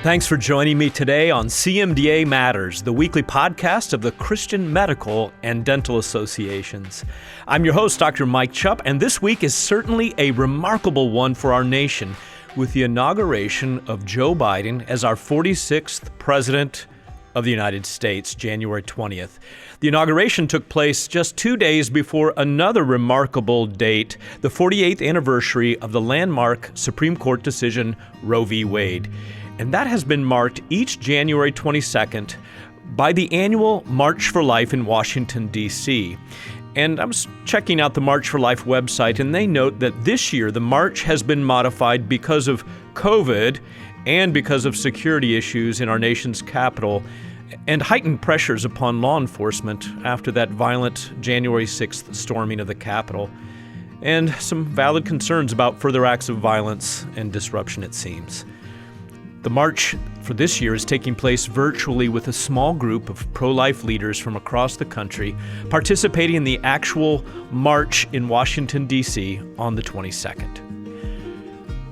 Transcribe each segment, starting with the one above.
Thanks for joining me today on CMDA Matters, the weekly podcast of the Christian Medical and Dental Associations. I'm your host, Dr. Mike Chupp, and this week is certainly a remarkable one for our nation with the inauguration of Joe Biden as our 46th President of the United States, January 20th. The inauguration took place just 2 days before another remarkable date, the 48th anniversary of the landmark Supreme Court decision Roe v. Wade. And that has been marked each January 22nd by the annual March for Life in Washington, D.C. And I was checking out the March for Life website, and they note that this year the march has been modified because of COVID and because of security issues in our nation's capital and heightened pressures upon law enforcement after that violent January 6th storming of the Capitol, and some valid concerns about further acts of violence and disruption, it seems. The march for this year is taking place virtually with a small group of pro-life leaders from across the country participating in the actual march in Washington, D.C. on the 22nd.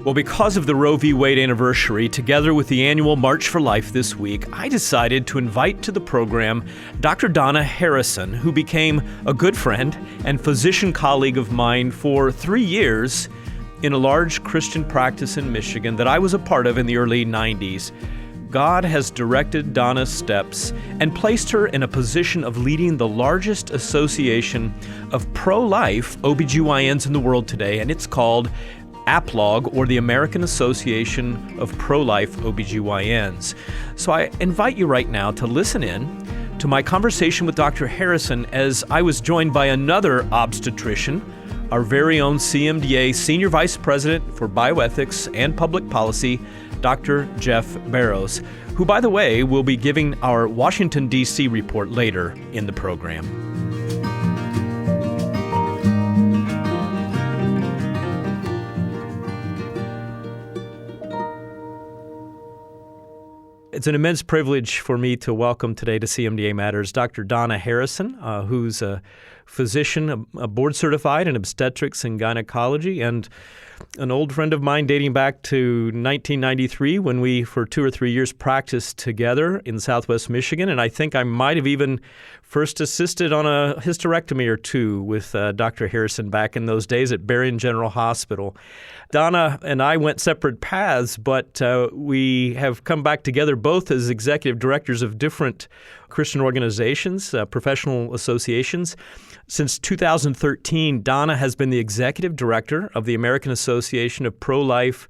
Well, because of the Roe v. Wade anniversary, together with the annual March for Life this week, I decided to invite to the program Dr. Donna Harrison, who became a good friend and physician colleague of mine for 3 years in a large Christian practice in Michigan that I was a part of in the early 90s. God has directed Donna's steps and placed her in a position of leading the largest association of pro-life OBGYNs in the world today, and it's called APLOG, or the American Association of Pro-Life OBGYNs. So I invite you right now to listen in to my conversation with Dr. Harrison as I was joined by another obstetrician, our very own CMDA Senior Vice President for Bioethics and Public Policy, Dr. Jeff Barrows, who, by the way, will be giving our Washington, D.C. report later in the program. It's an immense privilege for me to welcome today to CMDA Matters Dr. Donna Harrison, who's a physician, a board certified in obstetrics and gynecology, and an old friend of mine dating back to 1993 when we, for 2 or 3 years, practiced together in Southwest Michigan. And I think I might have even first assisted on a hysterectomy or two with Dr. Harrison back in those days at Berrien General Hospital. Donna and I went separate paths, but we have come back together both as executive directors of different Christian organizations, professional associations. Since 2013, Donna has been the executive director of the American Association of Pro-Life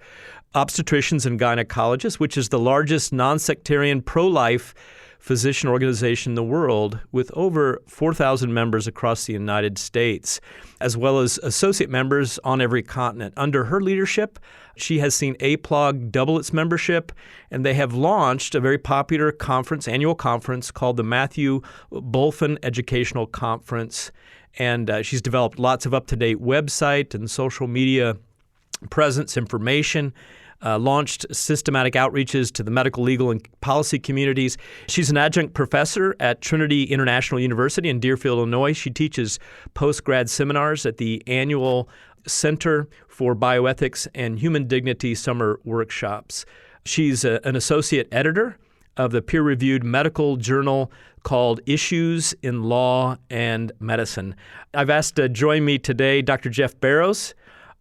Obstetricians and Gynecologists, which is the largest non-sectarian pro-life physician organization in the world with over 4,000 members across the United States, as well as associate members on every continent. Under her leadership, she has seen APLOG double its membership, and they have launched a very popular conference, annual conference called the Matthew Bulfin Educational Conference. And she's developed lots of up-to-date website and social media presence information, launched systematic outreaches to the medical, legal, and policy communities. She's an adjunct professor at Trinity International University in Deerfield, Illinois. She teaches post-grad seminars at the annual Center for Bioethics and Human Dignity summer workshops. She's an associate editor of the peer-reviewed medical journal called Issues in Law and Medicine. I've asked to join me today Dr. Jeff Barrows,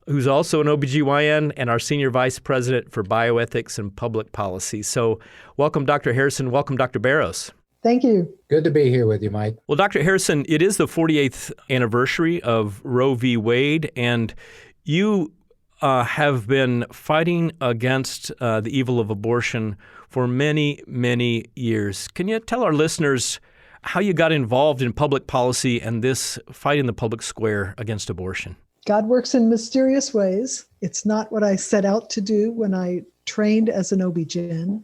who's also an OBGYN and our Senior Vice President for Bioethics and Public Policy. So welcome, Dr. Harrison. Welcome, Dr. Barrows. Thank you. Good to be here with you, Mike. Well, Dr. Harrison, it is the 48th anniversary of Roe v. Wade, and you have been fighting against the evil of abortion for many, many years. Can you tell our listeners how you got involved in public policy and this fight in the public square against abortion? God works in mysterious ways. It's not what I set out to do when I trained as an OB-GYN,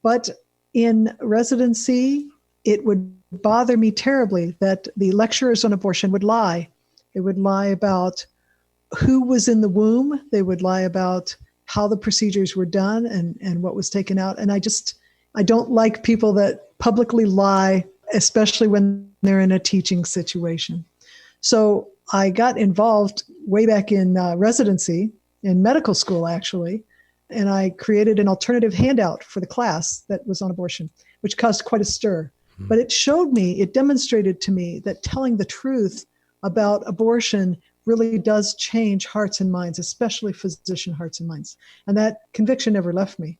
but in residency, it would bother me terribly that the lecturers on abortion would lie. They would lie about who was in the womb. They would lie about how the procedures were done and what was taken out. And I don't like people that publicly lie, especially when they're in a teaching situation. So I got involved way back in residency, in medical school actually, and I created an alternative handout for the class that was on abortion, which caused quite a stir. But it demonstrated to me that telling the truth about abortion really does change hearts and minds, especially physician hearts and minds. And that conviction never left me.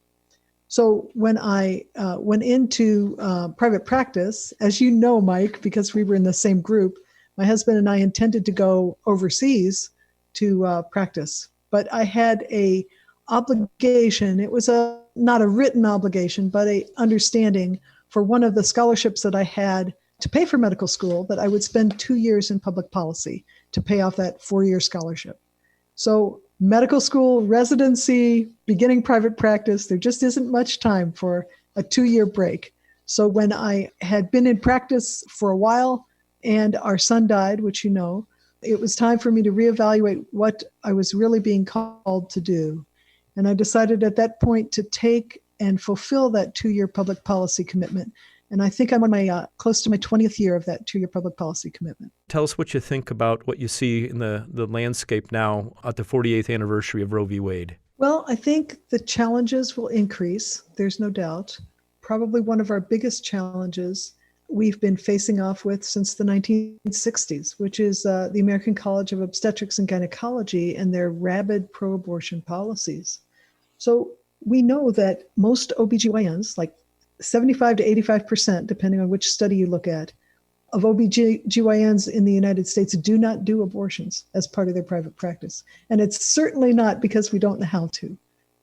So when I went into private practice, as you know, Mike, because we were in the same group, my husband and I intended to go overseas to practice. But I had a obligation. It was not a written obligation, but a understanding for one of the scholarships that I had to pay for medical school, that I would spend 2 years in public policy to pay off that 4-year scholarship. So medical school, residency, beginning private practice, there just isn't much time for a 2-year break. So when I had been in practice for a while and our son died, which you know, it was time for me to reevaluate what I was really being called to do. And I decided at that point to take and fulfill that 2-year public policy commitment. And I think I'm on my close to my 20th year of that 2-year public policy commitment. Tell us what you think about what you see in the landscape now at the 48th anniversary of Roe v. Wade. Well, I think the challenges will increase. There's no doubt. Probably one of our biggest challenges we've been facing off with since the 1960s, which is the American College of Obstetrics and Gynecology and their rabid pro-abortion policies. So we know that most OBGYNs, like 75 to 85%, depending on which study you look at, of OBGYNs in the United States do not do abortions as part of their private practice. And it's certainly not because we don't know how to.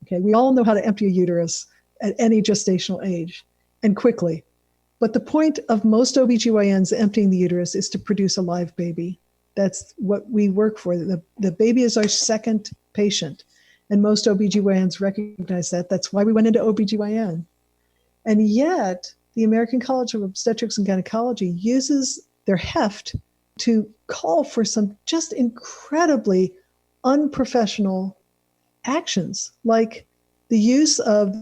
Okay, we all know how to empty a uterus at any gestational age and quickly. But the point of most OBGYNs emptying the uterus is to produce a live baby. That's what we work for. The baby is our second patient. And most OBGYNs recognize that. That's why we went into OBGYN. And yet, the American College of Obstetrics and Gynecology uses their heft to call for some just incredibly unprofessional actions, like the use of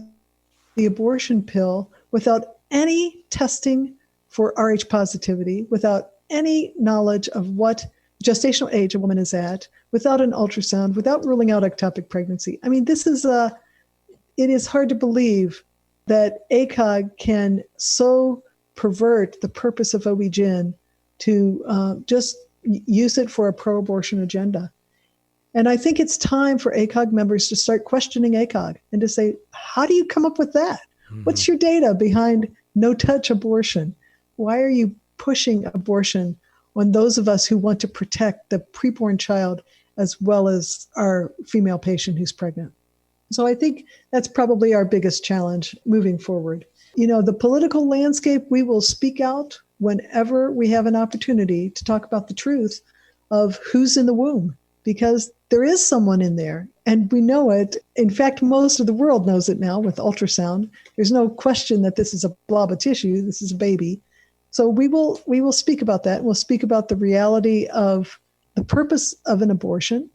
the abortion pill without any testing for Rh positivity, without any knowledge of what gestational age a woman is at, without an ultrasound, without ruling out ectopic pregnancy. I mean, it is hard to believe that ACOG can so pervert the purpose of OB-GYN to just use it for a pro-abortion agenda. And I think it's time for ACOG members to start questioning ACOG and to say, how do you come up with that? Mm-hmm. What's your data behind no-touch abortion? Why are you pushing abortion on those of us who want to protect the preborn child as well as our female patient who's pregnant? So I think that's probably our biggest challenge moving forward. You know, the political landscape, we will speak out whenever we have an opportunity to talk about the truth of who's in the womb, because there is someone in there and we know it. In fact, most of the world knows it now with ultrasound. There's no question that this is a blob of tissue. This is a baby. So we will speak about that. We'll speak about the reality of the purpose of an abortion,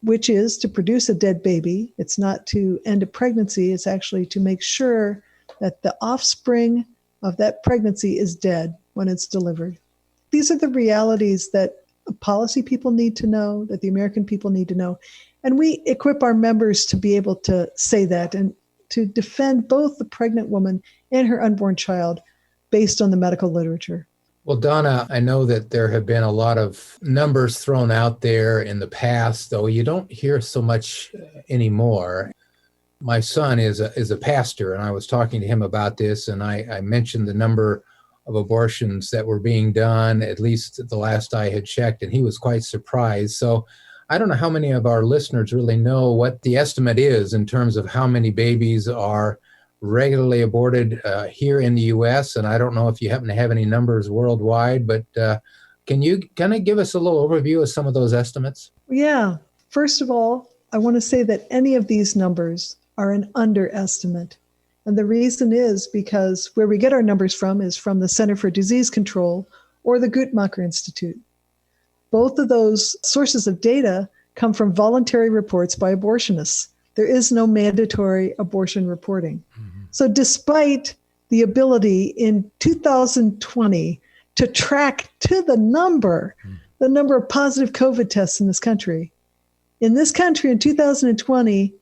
which is to produce a dead baby. It's not to end a pregnancy. It's actually to make sure that the offspring of that pregnancy is dead when it's delivered. These are the realities that policy people need to know, that the American people need to know. And we equip our members to be able to say that and to defend both the pregnant woman and her unborn child based on the medical literature. Well, Donna, I know that there have been a lot of numbers thrown out there in the past, though you don't hear so much anymore. My son is a pastor, and I was talking to him about this, and I mentioned the number of abortions that were being done, at least the last I had checked, and he was quite surprised. So I don't know how many of our listeners really know what the estimate is in terms of how many babies are regularly aborted here in the U.S., and I don't know if you happen to have any numbers worldwide, but can you kind of give us a little overview of some of those estimates? Yeah. First of all, I want to say that any of these numbers are an underestimate. And the reason is because where we get our numbers from is from the Center for Disease Control or the Guttmacher Institute. Both of those sources of data come from voluntary reports by abortionists. There is no mandatory abortion reporting. Mm-hmm. So despite the ability in 2020 to track to the number of positive COVID tests in this country in 2020,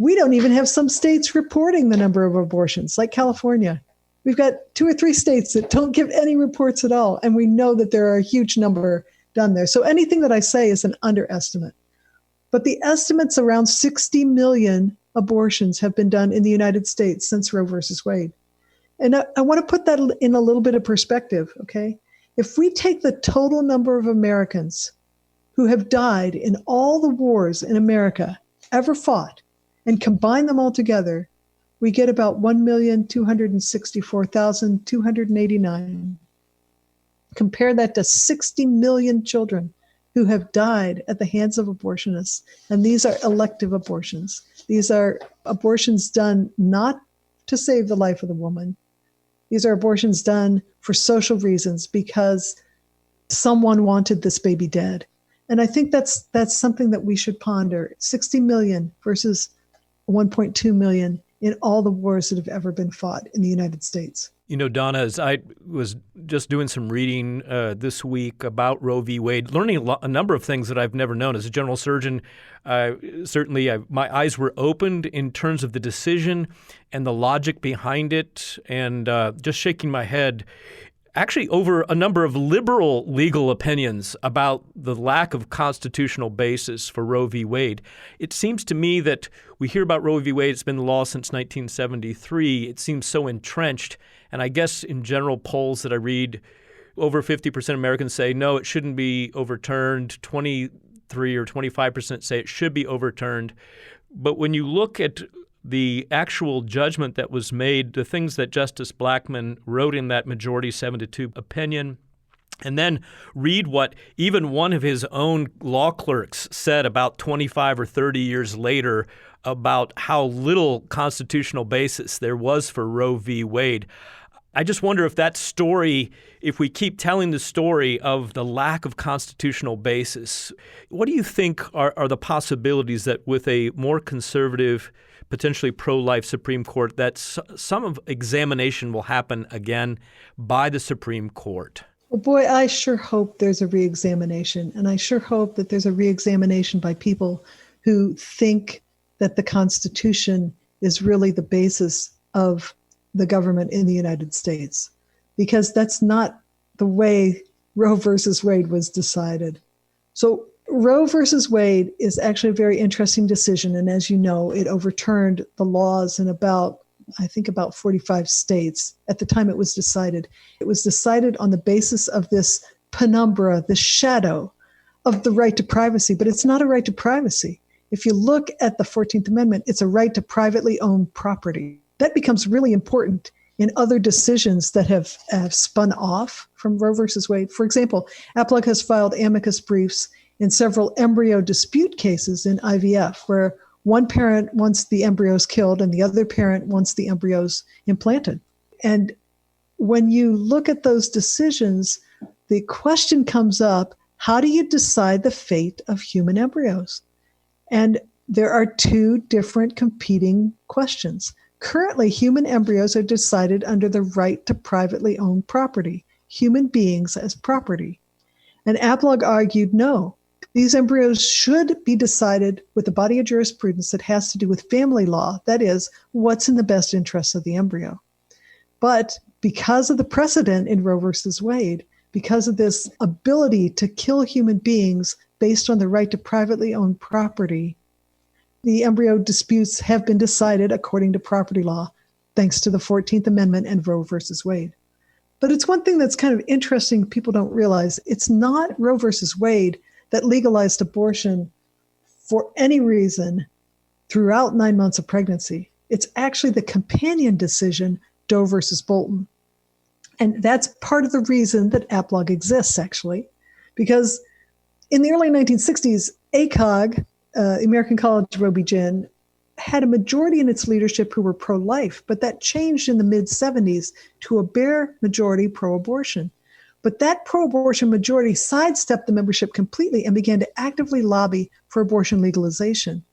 We don't even have some states reporting the number of abortions, like California. We've got 2 or 3 states that don't give any reports at all. And we know that there are a huge number done there. So anything that I say is an underestimate. But the estimates around 60 million abortions have been done in the United States since Roe versus Wade. And I want to put that in a little bit of perspective, okay? If we take the total number of Americans who have died in all the wars in America ever fought and combine them all together, we get about 1,264,289. Compare that to 60 million children who have died at the hands of abortionists. And these are elective abortions. These are abortions done not to save the life of the woman. These are abortions done for social reasons because someone wanted this baby dead. And I think that's something that we should ponder. 60 million versus 1.2 million in all the wars that have ever been fought in the United States. You know, Donna, as I was just doing some reading this week about Roe v. Wade, learning a number of things that I've never known. As a general surgeon, certainly my eyes were opened in terms of the decision and the logic behind it, and just shaking my head actually over a number of liberal legal opinions about the lack of constitutional basis for Roe v. Wade. It seems to me that we hear about Roe v. Wade, it's been the law since 1973. It seems so entrenched. And I guess in general polls that I read, over 50% of Americans say, no, it shouldn't be overturned. 23 or 25% say it should be overturned. But when you look at the actual judgment that was made, the things that Justice Blackmun wrote in that majority 7-2 opinion, and then read what even one of his own law clerks said about 25 or 30 years later about how little constitutional basis there was for Roe v. Wade. I just wonder if that story, if we keep telling the story of the lack of constitutional basis, what do you think are the possibilities that with a more conservative, potentially pro-life Supreme Court, that some of examination will happen again by the Supreme Court? Well, boy, I sure hope there's a reexamination. And I sure hope that there's a reexamination by people who think that the Constitution is really the basis of the government in the United States, because that's not the way Roe versus Wade was decided. So Roe versus Wade is actually a very interesting decision. And as you know, it overturned the laws in about 45 states at the time it was decided. It was decided on the basis of this penumbra, this shadow of the right to privacy, but it's not a right to privacy. If you look at the 14th Amendment, it's a right to privately owned property. That becomes really important in other decisions that have spun off from Roe versus Wade. For example, APLOG has filed amicus briefs in several embryo dispute cases in IVF, where one parent wants the embryos killed and the other parent wants the embryos implanted. And when you look at those decisions, the question comes up, how do you decide the fate of human embryos? And there are 2 different competing questions. Currently, human embryos are decided under the right to privately owned property, human beings as property. And APLOG argued, no, these embryos should be decided with a body of jurisprudence that has to do with family law, that is, what's in the best interest of the embryo. But because of the precedent in Roe versus Wade, because of this ability to kill human beings based on the right to privately owned property, the embryo disputes have been decided according to property law, thanks to the 14th Amendment and Roe versus Wade. But it's one thing that's kind of interesting people don't realize. It's not Roe versus Wade that legalized abortion for any reason throughout 9 months of pregnancy. It's actually the companion decision, Doe versus Bolton. And that's part of the reason that APLOG exists, actually, because in the early 1960s, ACOG, American College of OB-GYN, had a majority in its leadership who were pro-life, but that changed in the mid-70s to a bare majority pro-abortion. But that pro-abortion majority sidestepped the membership completely and began to actively lobby for abortion legalization.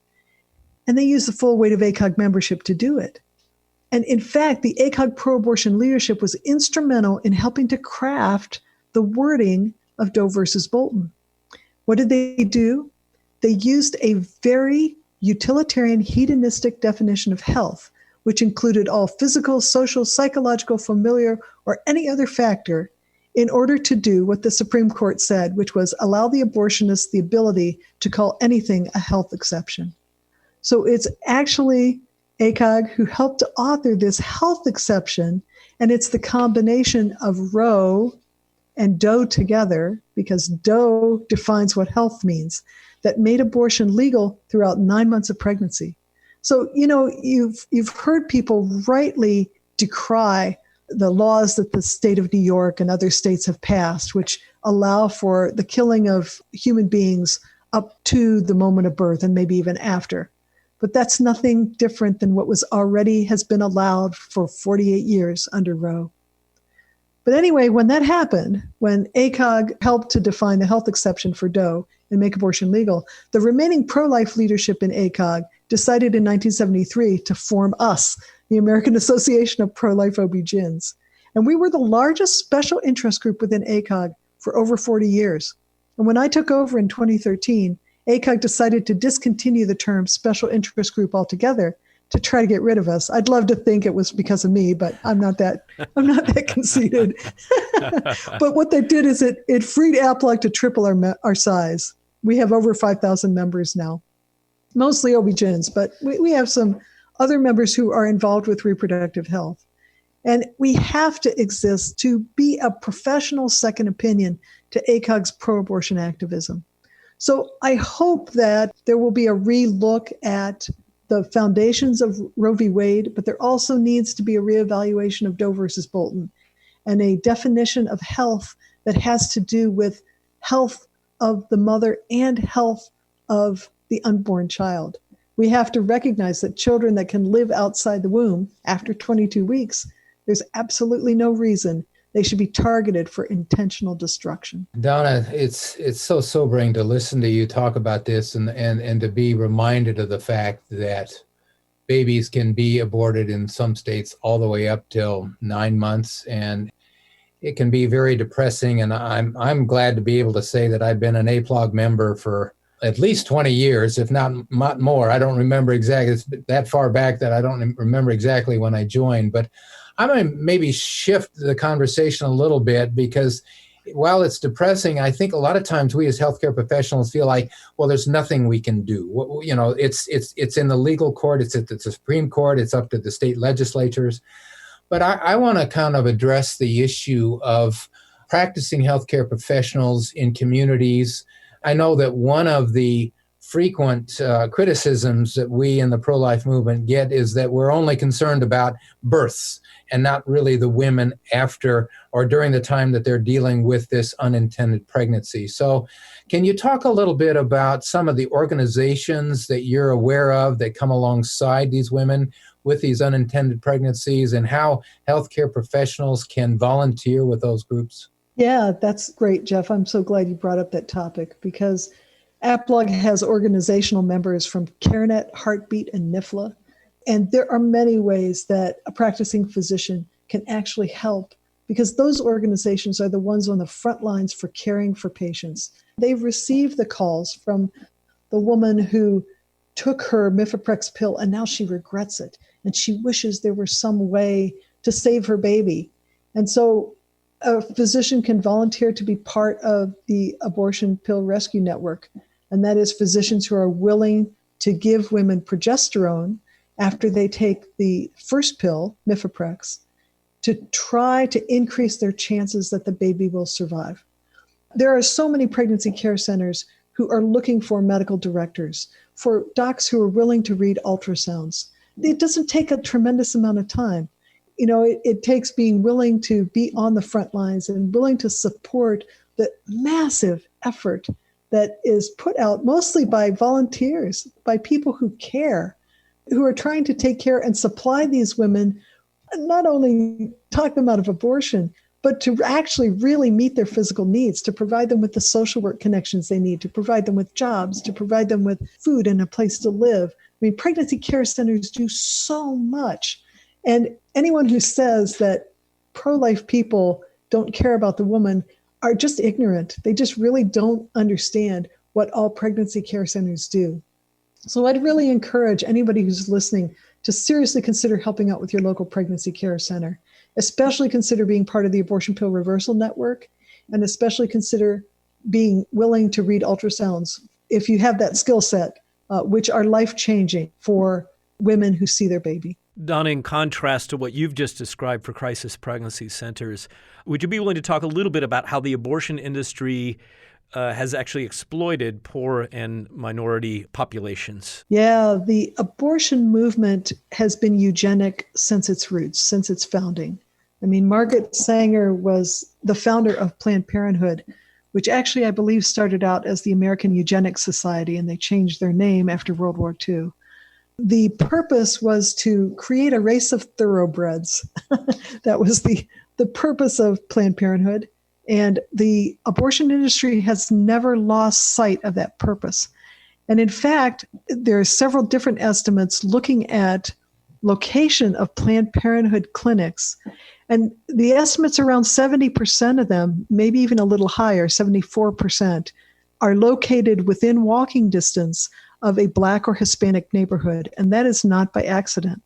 And they used the full weight of ACOG membership to do it. And in fact, the ACOG pro-abortion leadership was instrumental in helping to craft the wording of Doe versus Bolton. What did they do? They used a very utilitarian hedonistic definition of health, which included all physical, social, psychological, familiar, or any other factor, in order to do what the Supreme Court said, which was allow the abortionist the ability to call anything a health exception. So it's actually ACOG who helped to author this health exception, and it's the combination of Roe and Doe together, because Doe defines what health means, that made abortion legal throughout 9 months of pregnancy. So, you've heard people rightly decry the laws that the state of New York and other states have passed, which allow for the killing of human beings up to the moment of birth and maybe even after. But that's nothing different than what has been allowed for 48 years under Roe. But anyway, when that happened, when ACOG helped to define the health exception for Doe and make abortion legal, the remaining pro-life leadership in ACOG decided in 1973 to form us, the American Association of Pro-Life OB-GYNs. And we were the largest special interest group within ACOG for over 40 years. And when I took over in 2013, ACOG decided to discontinue the term special interest group altogether to try to get rid of us. I'd love to think it was because of me, but I'm not that conceited. But what that did is it freed APLOG to triple our size. We have over 5,000 members now, mostly OB-GYNs, but we have some other members who are involved with reproductive health. And we have to exist to be a professional second opinion to ACOG's pro-abortion activism. So I hope that there will be a relook at the foundations of Roe v. Wade, but there also needs to be a reevaluation of Doe versus Bolton and a definition of health that has to do with health of the mother and health of the unborn child. We have to recognize that children that can live outside the womb after 22 weeks, there's absolutely no reason they should be targeted for intentional destruction. Donna, it's so sobering to listen to you talk about this and to be reminded of the fact that babies can be aborted in some states all the way up till 9 months, and it can be very depressing. And I'm glad to be able to say that I've been an APLOG member for at least 20 years, if not more. I don't remember exactly. It's that far back that I don't remember exactly when I joined, but I'm going to maybe shift the conversation a little bit, because while it's depressing, I think a lot of times we as healthcare professionals feel like, well, there's nothing we can do. It's in the legal court, it's at the Supreme Court, it's up to the state legislatures. But I want to kind of address the issue of practicing healthcare professionals in communities. I know that one of the frequent criticisms that we in the pro-life movement get is that we're only concerned about births and not really the women after or during the time that they're dealing with this unintended pregnancy. So can you talk a little bit about some of the organizations that you're aware of that come alongside these women with these unintended pregnancies and how healthcare professionals can volunteer with those groups? Yeah, that's great, Jeff. I'm so glad you brought up that topic, because APLOG has organizational members from CareNet, Heartbeat, and NIFLA. And there are many ways that a practicing physician can actually help, because those organizations are the ones on the front lines for caring for patients. They've received the calls from the woman who took her Mifeprex pill and now she regrets it. And she wishes there were some way to save her baby. And so a physician can volunteer to be part of the Abortion Pill Rescue Network. And that is physicians who are willing to give women progesterone after they take the first pill, Mifeprex, to try to increase their chances that the baby will survive. There are so many pregnancy care centers who are looking for medical directors, for docs who are willing to read ultrasounds. It doesn't take a tremendous amount of time. It takes being willing to be on the front lines and willing to support the massive effort that is put out mostly by volunteers, by people who care, who are trying to take care and supply these women, not only talk them out of abortion, but to actually really meet their physical needs, to provide them with the social work connections they need, to provide them with jobs, to provide them with food and a place to live. I mean, pregnancy care centers do so much. And anyone who says that pro-life people don't care about the woman are just ignorant. They just really don't understand what all pregnancy care centers do. So I'd really encourage anybody who's listening to seriously consider helping out with your local pregnancy care center, especially consider being part of the Abortion Pill Reversal Network, and especially consider being willing to read ultrasounds if you have that skill set, which are life-changing for women who see their baby. Donna, in contrast to what you've just described for crisis pregnancy centers, would you be willing to talk a little bit about how the abortion industry has actually exploited poor and minority populations? Yeah, the abortion movement has been eugenic since its roots, since its founding. I mean, Margaret Sanger was the founder of Planned Parenthood, which actually, I believe, started out as the American Eugenics Society, and they changed their name after World War II. The purpose was to create a race of thoroughbreds. That was the purpose of Planned Parenthood. And the abortion industry has never lost sight of that purpose. And in fact, there are several different estimates looking at location of Planned Parenthood clinics. And the estimates around 70% of them, maybe even a little higher, 74%, are located within walking distance of a Black or Hispanic neighborhood. And that is not by accident.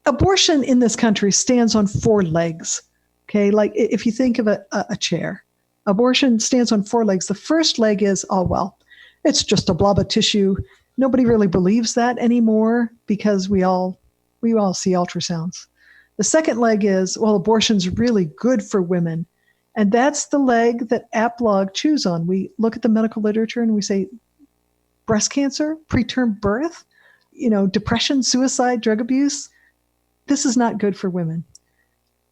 Abortion in this country stands on 4 legs. Okay, like if you think of a chair, abortion stands on 4 legs. The first leg is, oh, well, it's just a blob of tissue. Nobody really believes that anymore because we all see ultrasounds. The second leg is, well, abortion's really good for women. And that's the leg that APLOG chews on. We look at the medical literature and we say, breast cancer, preterm birth, depression, suicide, drug abuse, this is not good for women.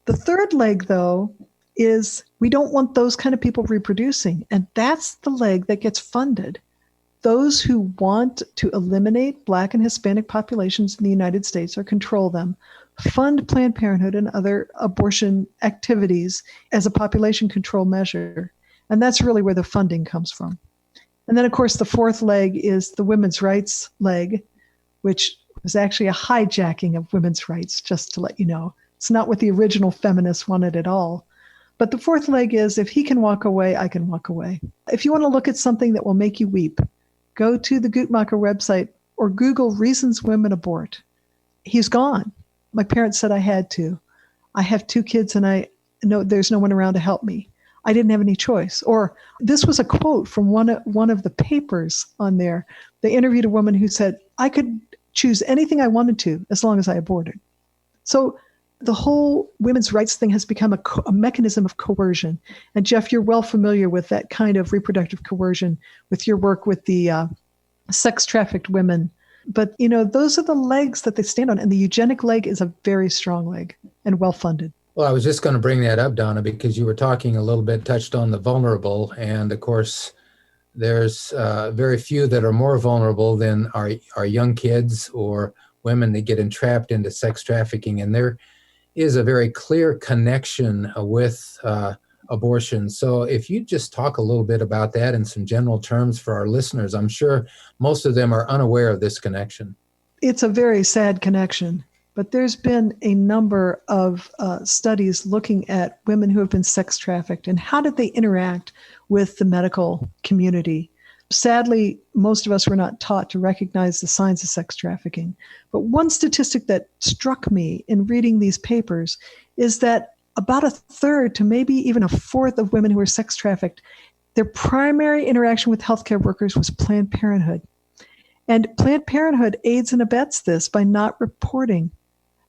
The third leg, though, is we don't want those kind of people reproducing. And that's the leg that gets funded. Those who want to eliminate Black and Hispanic populations in the United States or control them fund Planned Parenthood and other abortion activities as a population control measure. And that's really where the funding comes from. And then, of course, the fourth leg is the women's rights leg, which was actually a hijacking of women's rights, just to let you know. It's not what the original feminists wanted at all. But the fourth leg is, if he can walk away, I can walk away. If you want to look at something that will make you weep, go to the Guttmacher website or Google reasons women abort. He's gone. My parents said I had to. I have 2 kids and I know there's no one around to help me. I didn't have any choice. Or this was a quote from one of the papers on there. They interviewed a woman who said, I could choose anything I wanted to as long as I aborted. So the whole women's rights thing has become a mechanism of coercion. And Jeff, you're well familiar with that kind of reproductive coercion with your work with the sex trafficked women. But, those are the legs that they stand on. And the eugenic leg is a very strong leg and well funded. Well, I was just going to bring that up, Donna, because you were talking a little bit, touched on the vulnerable. And of course, there's very few that are more vulnerable than our young kids or women that get entrapped into sex trafficking. And there is a very clear connection with abortion. So if you just talk a little bit about that in some general terms for our listeners, I'm sure most of them are unaware of this connection. It's a very sad connection, but there's been a number of studies looking at women who have been sex trafficked and how did they interact with the medical community. Sadly, most of us were not taught to recognize the signs of sex trafficking. But one statistic that struck me in reading these papers is that about a third to maybe even a fourth of women who were sex trafficked, their primary interaction with healthcare workers was Planned Parenthood. And Planned Parenthood aids and abets this by not reporting.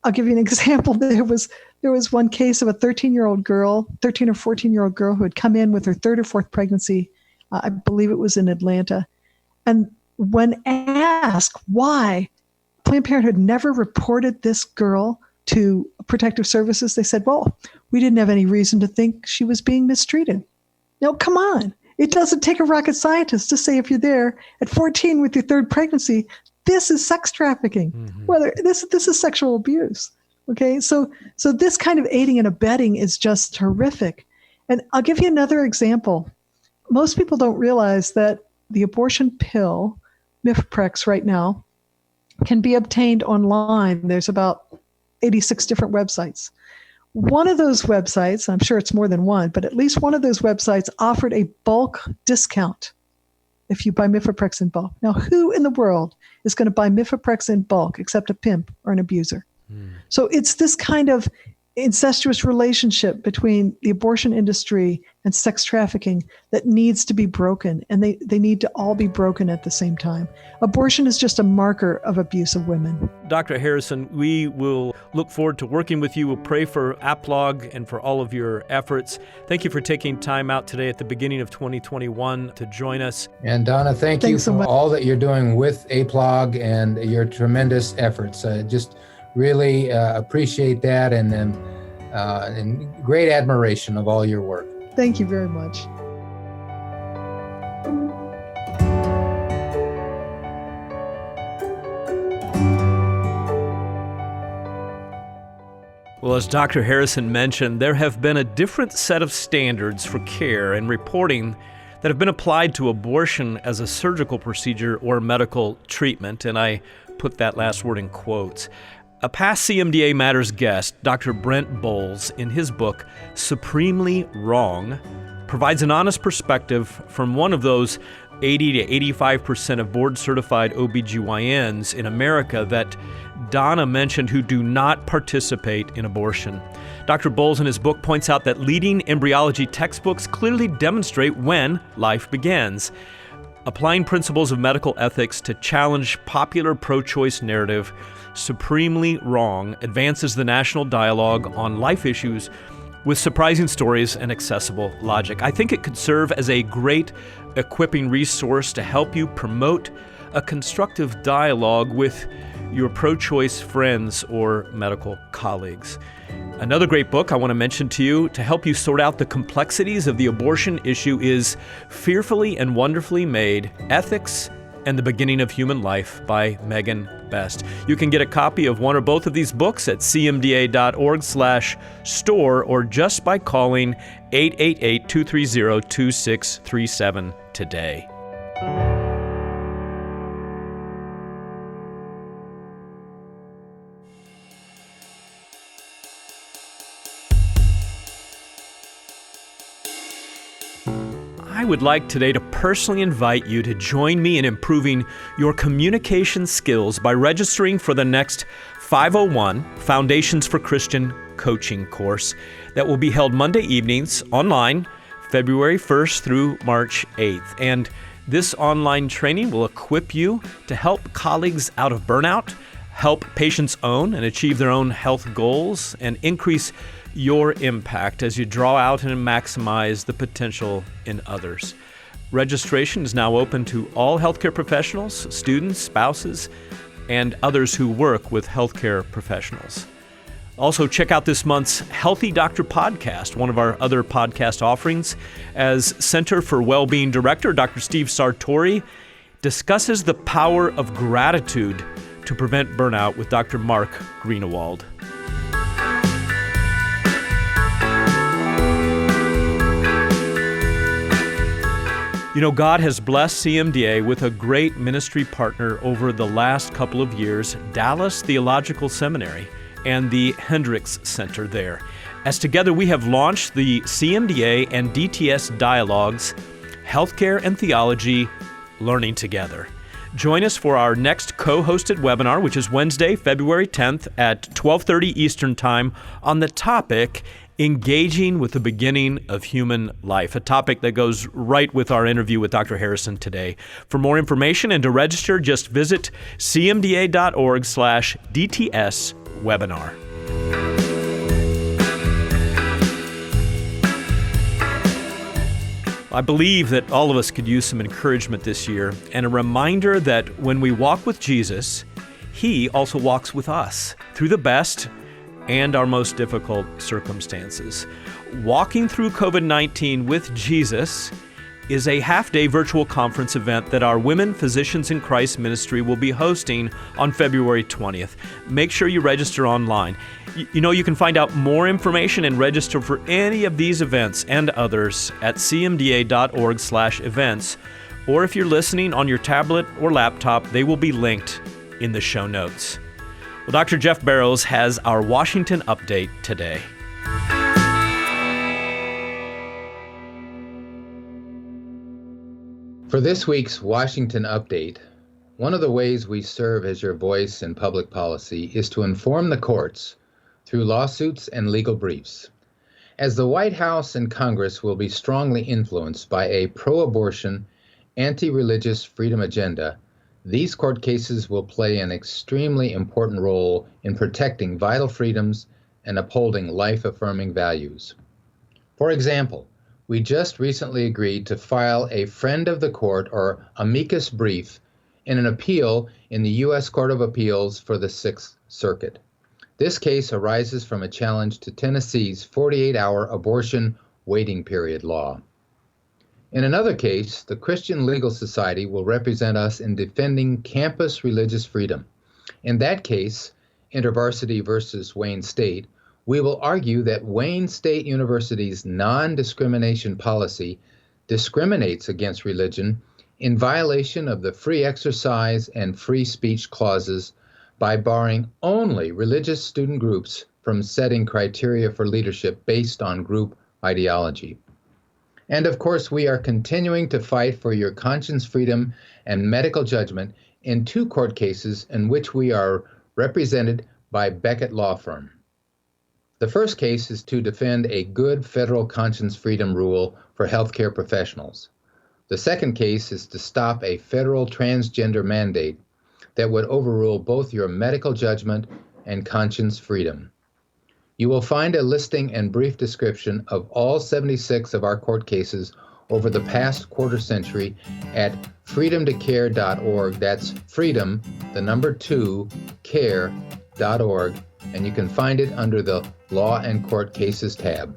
I'll give you an example. There was one case of a 13 or 14-year-old girl who had come in with her 3rd or 4th pregnancy. I believe it was in Atlanta. And when asked why Planned Parenthood never reported this girl to protective services, they said, well, we didn't have any reason to think she was being mistreated. Now, come on. It doesn't take a rocket scientist to say if you're there at 14 with your 3rd pregnancy, this is sex trafficking. Mm-hmm. Whether this is sexual abuse. Okay, so this kind of aiding and abetting is just horrific. And I'll give you another example. Most people don't realize that the abortion pill, Mifeprex right now, can be obtained online. There's about 86 different websites. One of those websites, I'm sure it's more than one, but at least one of those websites offered a bulk discount. if you buy Mifeprex in bulk. Now, who in the world is going to buy Mifeprex in bulk except a pimp or an abuser? So it's this kind of incestuous relationship between the abortion industry and sex trafficking that needs to be broken, and they need to all be broken at the same time. Abortion is just a marker of abuse of women. Dr. Harrison, we will look forward to working with you. We'll pray for APLOG and for all of your efforts. Thank you for taking time out today at the beginning of 2021 to join us. And Donna, thank you Thanks so for much. all that you're doing with APLOG and your tremendous efforts. Just really appreciate that and great admiration of all your work. Thank you very much. Well, as Dr. Harrison mentioned, there have been a different set of standards for care and reporting that have been applied to abortion as a surgical procedure or medical treatment, and I put that last word in quotes. A past CMDA Matters guest, Dr. Brent Bowles, in his book, Supremely Wrong, provides an honest perspective from one of those 80 to 85% of board-certified OBGYNs in America that Donna mentioned who do not participate in abortion. Dr. Bowles in his book points out that leading embryology textbooks clearly demonstrate when life begins. Applying principles of medical ethics to challenge popular pro-choice narrative, Supremely Wrong advances the national dialogue on life issues with surprising stories and accessible logic. I think it could serve as a great equipping resource to help you promote a constructive dialogue with your pro-choice friends or medical colleagues. Another great book I want to mention to you to help you sort out the complexities of the abortion issue is Fearfully and Wonderfully Made: Ethics and the Beginning of Human Life by Megan Best. You can get a copy of one or both of these books at cmda.org/store or just by calling 888-230-2637 today. I would like today to personally invite you to join me in improving your communication skills by registering for the next 501 Foundations for Christian Coaching course that will be held Monday evenings online, February 1st through March 8th. And this online training will equip you to help colleagues out of burnout, help patients own and achieve their own health goals, and increase your impact as you draw out and maximize the potential in others. Registration is now open to all healthcare professionals, students, spouses, and others who work with healthcare professionals. Also, check out this month's Healthy Doctor podcast, one of our other podcast offerings, as Center for Wellbeing Director Dr. Steve Sartori discusses the power of gratitude to prevent burnout with Dr. Mark Greenewald. You know, God has blessed CMDA with a great ministry partner over the last couple of years, Dallas Theological Seminary and the Hendricks Center there. As together we have launched the CMDA and DTS Dialogues, Healthcare and Theology, Learning Together. Join us for our next co-hosted webinar, which is Wednesday, February 10th at 12:30 Eastern Time on the topic Engaging with the Beginning of Human Life, a topic that goes right with our interview with Dr. Harrison today. For more information and to register, just visit cmda.org/DTS webinar. I believe that all of us could use some encouragement this year and a reminder that when we walk with Jesus, He also walks with us through the best and our most difficult circumstances. Walking through COVID-19 with Jesus is a half-day virtual conference event that our Women Physicians in Christ ministry will be hosting on February 20th. Make sure you register online. You know, you can find out more information and register for any of these events and others at cmda.org/events, or if you're listening on your tablet or laptop, they will be linked in the show notes. Well, Dr. Jeff Barrows has our Washington update today. For this week's Washington Update, one of the ways we serve as your voice in public policy is to inform the courts through lawsuits and legal briefs. As the White House and Congress will be strongly influenced by a pro-abortion, anti-religious freedom agenda, these court cases will play an extremely important role in protecting vital freedoms and upholding life-affirming values. For example, we just recently agreed to file a friend of the court or amicus brief in an appeal in the U.S. Court of Appeals for the Sixth Circuit. This case arises from a challenge to Tennessee's 48-hour abortion waiting period law. In another case, the Christian Legal Society will represent us in defending campus religious freedom. In that case, InterVarsity versus Wayne State, we will argue that Wayne State University's non-discrimination policy discriminates against religion in violation of the free exercise and free speech clauses by barring only religious student groups from setting criteria for leadership based on group ideology. And of course, we are continuing to fight for your conscience freedom and medical judgment in 2 court cases in which we are represented by Beckett Law Firm. The first case is to defend a good federal conscience freedom rule for healthcare professionals. The second case is to stop a federal transgender mandate that would overrule both your medical judgment and conscience freedom. You will find a listing and brief description of all 76 of our court cases over the past quarter century at freedomtocare.org. That's freedom, 2, care.org, and you can find it under the Law and Court Cases tab.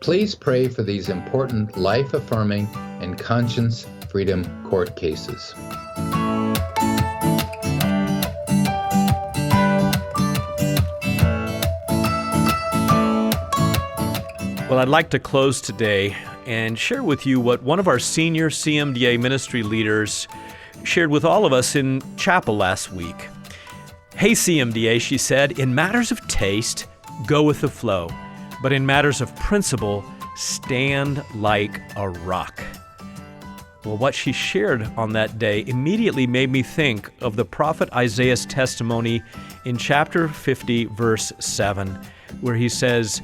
Please pray for these important life-affirming and conscience freedom court cases. Well, I'd like to close today and share with you what one of our senior CMDA ministry leaders shared with all of us in chapel last week. Hey, CMDA, she said, in matters of taste, go with the flow, but in matters of principle, stand like a rock. Well, what she shared on that day immediately made me think of the prophet Isaiah's testimony in chapter 50, verse 7, where he says,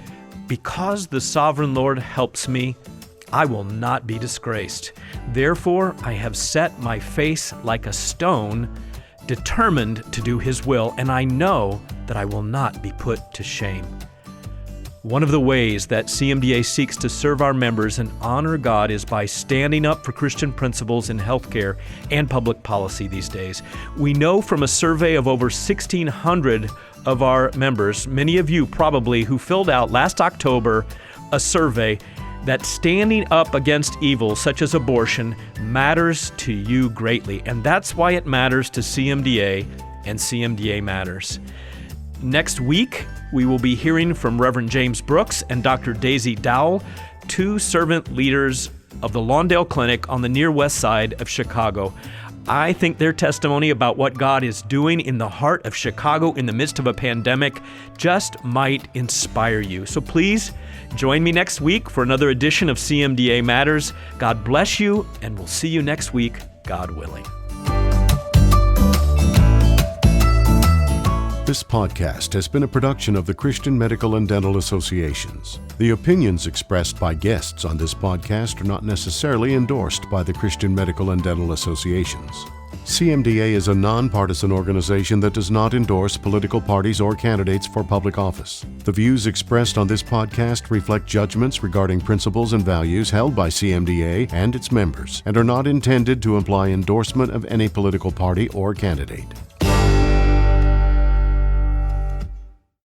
because the sovereign Lord helps me, I will not be disgraced. Therefore, I have set my face like a stone, determined to do his will, and I know that I will not be put to shame. One of the ways that CMDA seeks to serve our members and honor God is by standing up for Christian principles in healthcare and public policy these days. We know from a survey of over 1,600 of our members, many of you probably, who filled out last October a survey, that standing up against evil such as abortion matters to you greatly. And that's why it matters to CMDA and CMDA Matters. Next week, we will be hearing from Reverend James Brooks and Dr. Daisy Dowell, 2 servant leaders of the Lawndale Clinic on the near west side of Chicago. I think their testimony about what God is doing in the heart of Chicago in the midst of a pandemic just might inspire you. So please join me next week for another edition of CMDA Matters. God bless you, and we'll see you next week, God willing. This podcast has been a production of the Christian Medical and Dental Associations. The opinions expressed by guests on this podcast are not necessarily endorsed by the Christian Medical and Dental Associations. CMDA is a nonpartisan organization that does not endorse political parties or candidates for public office. The views expressed on this podcast reflect judgments regarding principles and values held by CMDA and its members and are not intended to imply endorsement of any political party or candidate.